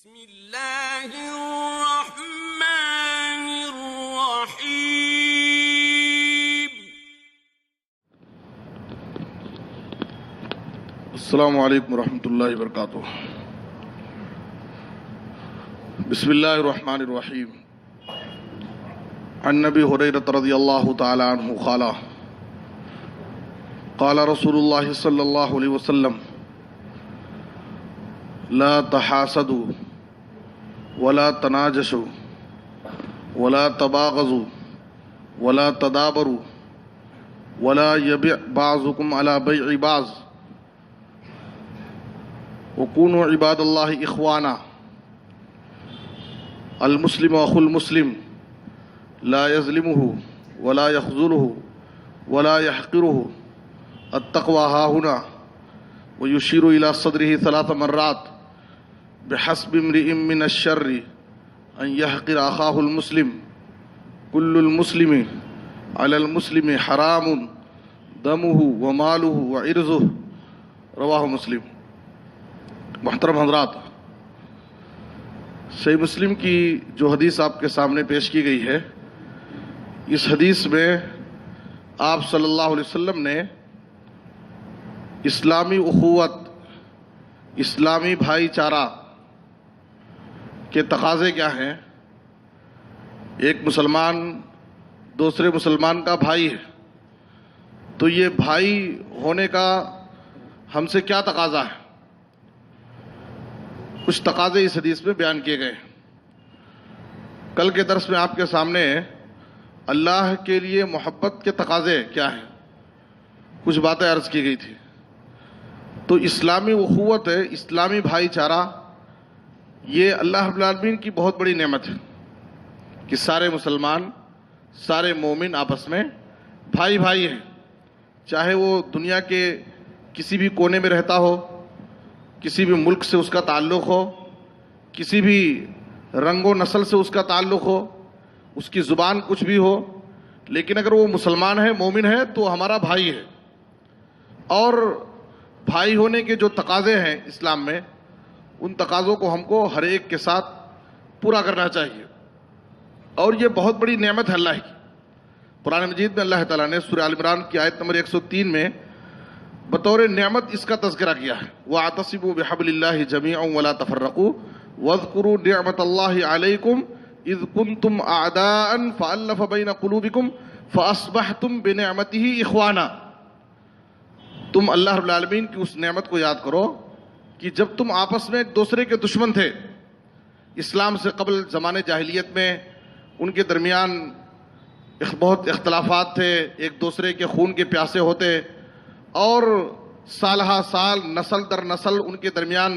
بسم اللہ الرحمن الرحیم۔ السلام علیکم ورحمۃ اللہ وبرکاتہ۔ بسم اللہ الرحمن الرحیم۔ عن نبی ہریرہ رضی اللہ تعالی عنہ قال قال رسول اللہ صلی اللہ علیہ وسلم لا تحاسدوا ولا تناجشوا ولا تباغضوا ولا تدابروا ولا يبيع بعضكم على بيع بعض وكونوا عباد الله إخوانا المسلم أخو المسلم لا يظلمه ولا يخذله ولا يحقره التقوى ها هنا ويشير إلى صدره 3 مرات بحسب امرئ من الشر أن يحقر أخاه المسلم كل المسلم على المسلم حرام دمه وماله وعرضه رواہ مسلم۔ محترم حضرات، صحیح مسلم کی جو حدیث آپ کے سامنے پیش کی گئی ہے، اس حدیث میں آپ صلی اللہ علیہ وسلم نے اسلامی اخوت، اسلامی بھائی چارہ کے تقاضے کیا ہیں۔ ایک مسلمان دوسرے مسلمان کا بھائی ہے، تو یہ بھائی ہونے کا ہم سے کیا تقاضا ہے، کچھ تقاضے اس حدیث میں بیان کیے گئے ہیں۔ کل کے درس میں آپ کے سامنے اللہ کے لیے محبت کے تقاضے کیا ہیں کچھ باتیں عرض کی گئی تھی۔ تو اسلامی اخوت ہے، اسلامی بھائی چارہ، یہ اللہ رب العالمین کی بہت بڑی نعمت ہے کہ سارے مسلمان، سارے مومن آپس میں بھائی بھائی ہیں، چاہے وہ دنیا کے کسی بھی کونے میں رہتا ہو، کسی بھی ملک سے اس کا تعلق ہو، کسی بھی رنگ و نسل سے اس کا تعلق ہو، اس کی زبان کچھ بھی ہو، لیکن اگر وہ مسلمان ہے، مومن ہے، تو ہمارا بھائی ہے۔ اور بھائی ہونے کے جو تقاضے ہیں اسلام میں، ان تقاضوں کو ہم کو ہر ایک کے ساتھ پورا کرنا چاہیے، اور یہ بہت بڑی نعمت ہے اللہ کی۔ قرآن مجید میں اللہ تعالیٰ نے سورہ آل عمران کی آیت نمبر 103 میں بطور نعمت اس کا تذکرہ کیا ہے۔ وَاعْتَصِمُوا بِحَبْلِ اللَّهِ جَمِيعًا وَلَا تَفَرَّقُوا وَاذْكُرُوا نِعْمَةَ اللَّهِ عَلَيْكُمْ إِذْ كُنْتُمْ أَعْدَاءً فَأَلَّفَ بَيْنَ قُلُوبِكُمْ فَأَصْبَحْتُمْ بِنِعْمَتِهِ إِخْوَانًا۔ تم اللہ رب العالمین کی اس نعمت کو یاد کرو کہ جب تم آپس میں ایک دوسرے کے دشمن تھے، اسلام سے قبل زمانے جاہلیت میں ان کے درمیان بہت اختلافات تھے، ایک دوسرے کے خون کے پیاسے ہوتے، اور سالہ سال نسل در نسل ان کے درمیان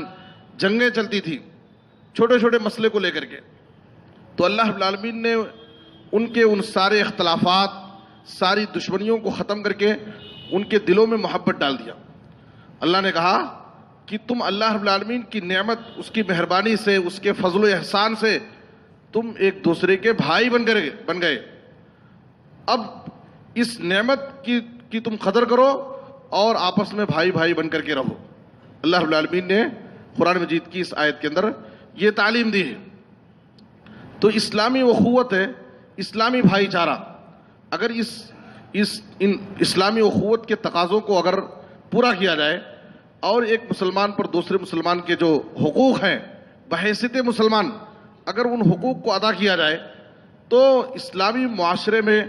جنگیں چلتی تھی چھوٹے چھوٹے مسئلے کو لے کر کے۔ تو اللہ رب العالمین نے ان کے ان سارے اختلافات، ساری دشمنیوں کو ختم کر کے ان کے دلوں میں محبت ڈال دیا۔ اللہ نے کہا کہ تم اللہ رب العالمین کی نعمت، اس کی مہربانی سے، اس کے فضل و احسان سے تم ایک دوسرے کے بھائی بن گئے۔ اب اس نعمت کی تم قدر کرو اور آپس میں بھائی بھائی بن کر کے رہو۔ اللہ رب العالمین نے قرآن مجید کی اس آیت کے اندر یہ تعلیم دی ہے۔ تو اسلامی اخوت ہے، اسلامی بھائی چارہ، اگر ان اسلامی اخوت کے تقاضوں کو اگر پورا کیا جائے، اور ایک مسلمان پر دوسرے مسلمان کے جو حقوق ہیں بحیثیت مسلمان، اگر ان حقوق کو ادا کیا جائے، تو اسلامی معاشرے میں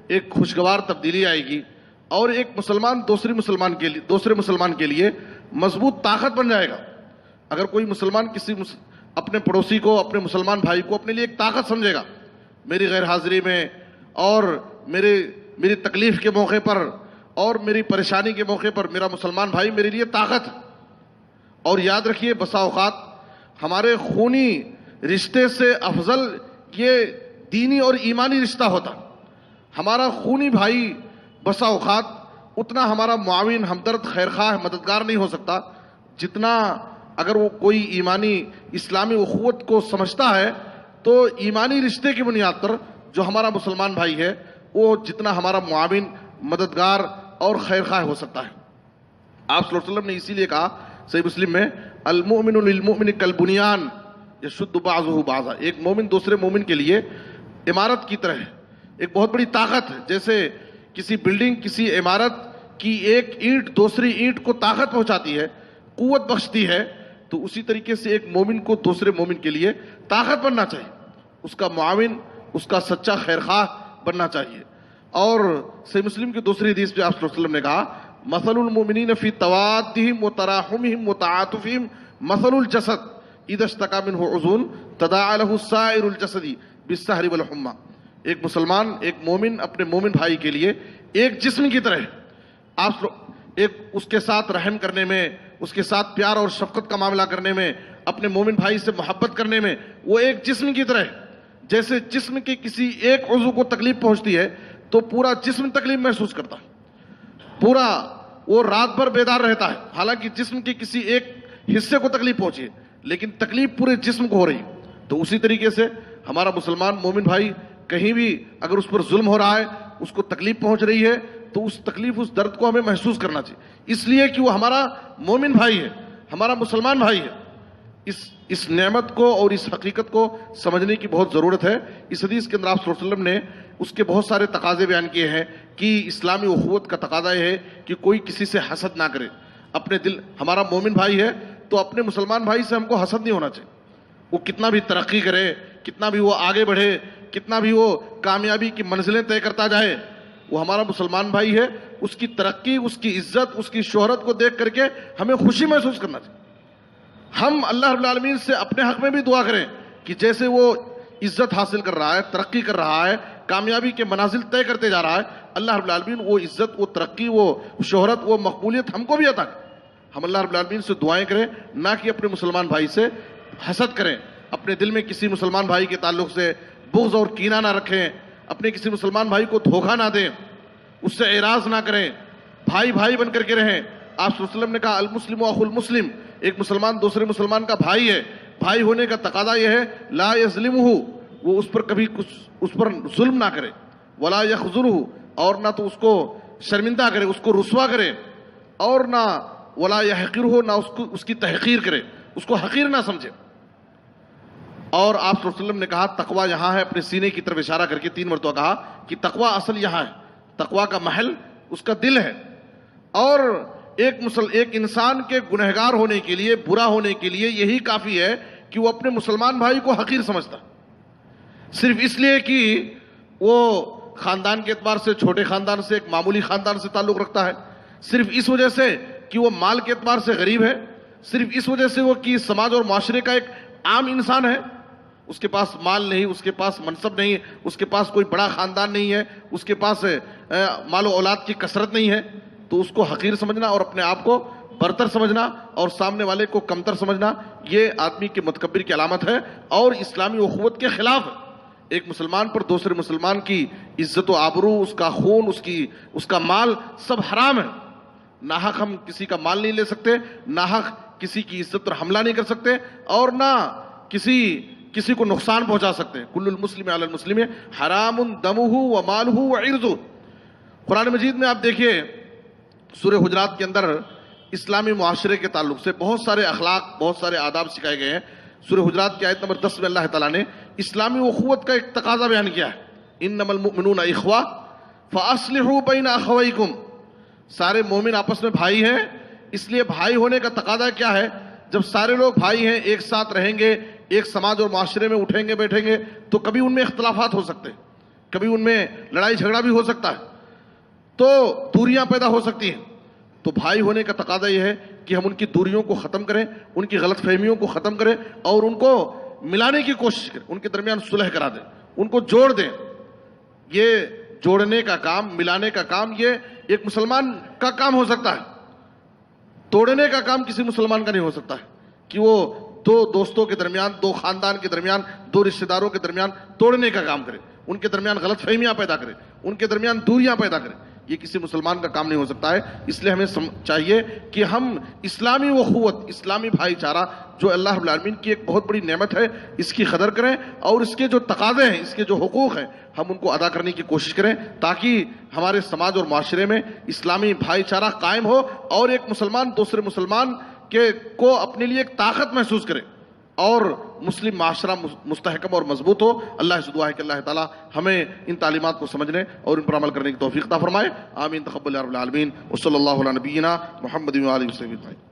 ایک خوشگوار تبدیلی آئے گی، اور ایک مسلمان دوسرے مسلمان کے لیے مضبوط طاقت بن جائے گا۔ اگر کوئی مسلمان کسی اپنے پڑوسی کو، اپنے مسلمان بھائی کو اپنے لیے ایک طاقت سمجھے گا، میری غیر حاضری میں اور میری تکلیف کے موقع پر اور میری پریشانی کے موقع پر میرا مسلمان بھائی میرے لیے طاقت ہے۔ اور یاد رکھیے، بسا اوقات ہمارے خونی رشتے سے افضل یہ دینی اور ایمانی رشتہ ہوتا۔ ہمارا خونی بھائی بسا اوقات اتنا ہمارا معاون، ہمدرد، خیرخواہ، مددگار نہیں ہو سکتا جتنا اگر وہ کوئی ایمانی اسلامی اخوت کو سمجھتا ہے، تو ایمانی رشتے کی بنیاد پر جو ہمارا مسلمان بھائی ہے وہ جتنا ہمارا معاون، مددگار اور خیرخواہ ہو سکتا ہے۔ آپ صلی اللہ علیہ وسلم نے اسی لیے کہا صحیح مسلم میں، المؤمن للمؤمن کالبنیان यशुद्द बाज़ुहु बाज़ा, एक मोमिन दूसरे मोमिन के लिए इमारत की तरह है, एक बहुत बड़ी ताकत है। जैसे किसी बिल्डिंग, किसी इमारत की एक ईंट दूसरी ईंट को ताकत पहुंचाती है, कुव्वत बख्शती है, तो उसी तरीके से एक मोमिन को दूसरे मोमिन के लिए ताकत बनना चाहिए, उसका मुआविन, उसका सच्चा खैरखाह बनना चाहिए। और सही मुस्लिम की दूसरी हदीस में आप सल्लल्लाहु अलैहि वसल्लम ने कहा, मसलुल मुमिनीन फी तवाद्दिहिम व तराहुमिहिम व तआतुफिहिम मसलुल जसद इज़ा इश्तका मिन्हु उज़ून तदाअ लहु साइरुल जसदी बिस्सहरी वल हुम्मा। एक मुसलमान, एक मोमिन अपने मोमिन भाई के लिए एक जिस्म की तरह है। आप एक उसके साथ रहम करने में, उसके साथ प्यार और शफकत का मामला करने में, अपने मोमिन भाई से मोहब्बत करने में वो एक जिस्म की तरह है। जैसे जिस्म के किसी एक उज़्व को तकलीफ पहुंचती है तो पूरा जिस्म तकलीफ महसूस करता है, पूरा वो रात भर बेदार रहता है, हालांकि जिस्म के किसी एक हिस्से को तकलीफ पहुंची है लेकिन तकलीफ पूरे जिस्म को हो रही। तो उसी तरीके से हमारा मुसलमान मोमिन भाई कहीं भी अगर उस पर जुल्म हो रहा है, उसको तकलीफ पहुंच रही है, तो उस तकलीफ, उस दर्द को हमें महसूस करना चाहिए, इसलिए कि वो हमारा मोमिन भाई है, हमारा मुसलमान भाई है। इस नेमत को और इस हकीकत को समझने की बहुत ज़रूरत है। इस हदीस के अंदर आप सल्लल्लाहु अलैहि वसल्लम ने उसके बहुत सारे तकाजे बयान किए हैं कि इस्लामी उखुवत का तकाजा यह है कि कोई किसी से हसद ना करे। अपने दिल, हमारा मोमिन भाई है तो अपने मुसलमान भाई से हमको हसद नहीं होना चाहिए। वो कितना भी तरक्की करे, कितना भी वो आगे बढ़े, कितना भी वो कामयाबी की मंजिलें तय करता जाए, वो हमारा मुसलमान भाई है। उसकी तरक्की, उसकी इज्जत, उसकी शोहरत को देख करके हमें खुशी महसूस करना चाहिए। हम अल्लाह रब्बुल आलमीन से अपने हक में भी दुआ करें कि जैसे वो इज्जत हासिल कर रहा है, तरक्की कर रहा है, कामयाबी के मनाजिल तय करते जा रहा है, अल्लाह रब्बुल आलमीन वो इज्जत, वो तरक्की, वो शोहरत, वो मकबूलियत हमको भी अता करे। हम अल्लाह रब्बुल आलमीन से दुआएं करें, ना कि अपने मुसलमान भाई से हसद करें। अपने दिल में किसी मुसलमान भाई के ताल्लुक से बुग़्ज़ और कीना ना रखें, अपने किसी मुसलमान भाई को धोखा ना दें, उससे एराज ना करें, भाई भाई बन करके रहें। आप सल्लल्लाहु अलैहि वसल्लम ने कहा, अल मुस्लिम अखुल मुस्लिम, एक मुसलमान दूसरे मुसलमान का भाई है। भाई होने का तकादा यह है, ला यज़लिमुहु, वो उस पर कभी कुछ, उस पर जुल्म ना करे, वला यख़ज़ुलहु, और ना तो उसको शर्मिंदा करे, उसको रुस्वा करे, और ना वला यहक़िरहु, ना उसको उसकी तहक़ीर करे, उसको हक़ीर ना समझे। और आप सल्लल्लाहु अलैहि वसल्लम ने कहा, तकवा यहाँ है, अपने सीने की तरफ इशारा करके 3 मरतबा कहा कि तकवा असल यहाँ है, तकवा का महल उसका दिल है। और एक इंसान के गुनहगार होने के लिए, बुरा होने के लिए यही काफी है कि वो अपने मुसलमान भाई को हकीर समझता, सिर्फ इसलिए कि वो खानदान के एतबार से छोटे खानदान से, एक मामूली खानदान से ताल्लुक रखता है, सिर्फ इस वजह से कि वो माल के एतबार से गरीब है, सिर्फ इस वजह से वो कि समाज और माशरे का एक आम इंसान है, उसके पास माल नहीं, उसके पास मनसब नहीं, उसके पास कोई बड़ा खानदान नहीं है, उसके पास मालो औलाद की कसरत नहीं है, तो उसको हकीर समझना और अपने आप को बरतर समझना और सामने वाले को कमतर समझना, ये आदमी के मुतकब्बिर की अलामत है और इस्लामी उखुवत के खिलाफ है। एक मुसलमान पर दूसरे मुसलमान की इज्जत व आबरू, उसका खून, उसका माल सब हराम है। नाहक हम किसी का माल नहीं ले सकते, नाहक किसी की इज्जत पर हमला नहीं कर सकते, और ना किसी को नुकसान पहुंचा सकते। कुल्लुल मुस्लिम अलल मुस्लिम हरामुन दमुहु व मालुहु व इर्ज़ुहु। कुरान मजीद में आप देखिए, सूरह हुजरात के अंदर इस्लामी मुआशरे के ताल्लुक से बहुत सारे अखलाक, बहुत सारे आदाब सिखाए गए हैं। सूरह हुजरात की आयत नंबर 10 में अल्लाह ताला ने इस्लामी उखुवत का एक तकाजा बयान किया है, इन्नमल मुमिनूना इख्वा फ़अस्लिहू बैना अख़वैकुम, सारे मोमिन आपस में भाई हैं, इसलिए भाई होने का तकाजा क्या है? जब सारे लोग भाई हैं, एक साथ रहेंगे, एक समाज और माशरे में उठेंगे बैठेंगे, तो कभी उनमें इख्तलाफात हो सकते हैं, कभी उनमें लड़ाई झगड़ा भी हो सकता है, तो दूरियां पैदा हो सकती हैं। तो भाई होने का तकाजा यह है कि हम उनकी दूरियों को ख़त्म करें, उनकी गलत फहमियों को ख़त्म करें और उनको मिलाने की कोशिश करें, उनके दरमियान सुलह करा दें, उनको जोड़ दें। ये जोड़ने का काम, मिलाने का काम, ये एक मुसलमान का काम हो सकता है, तोड़ने का काम किसी मुसलमान का नहीं हो सकता है कि वो दो दोस्तों के दरमियान, दो खानदान के दरमियान, दो रिश्तेदारों के दरमियान तोड़ने का काम करे, उनके दरमियान गलत फहमियां पैदा करे, उनके दरमियान दूरियां पैदा करे। ये किसी मुसलमान का काम नहीं हो सकता है। इसलिए हमें चाहिए कि हम इस्लामी उखुवत, इस्लामी भाईचारा जो अल्लाह रब्बुल आलमीन की एक बहुत बड़ी नेमत है, इसकी कदर करें और इसके जो तकाजे हैं, इसके जो हुकूक हैं, हम उनको अदा करने की कोशिश करें, ताकि हमारे समाज और माशरे में इस्लामी भाईचारा कायम हो और एक मुसलमान दूसरे मुसलमान को अपने लिए एक ताकत महसूस करे اور مسلم معاشرہ مستحکم اور مضبوط ہو. اللہ سے دعا ہے کہ اللہ تعالیٰ ہمیں ان تعلیمات کو سمجھنے اور ان پر عمل کرنے کی توفیق عطا فرمائے. آمین تقبل یا رب العالمین. وصلی اللہ علی نبینا محمد و آلہ وصحبہ اجمعین.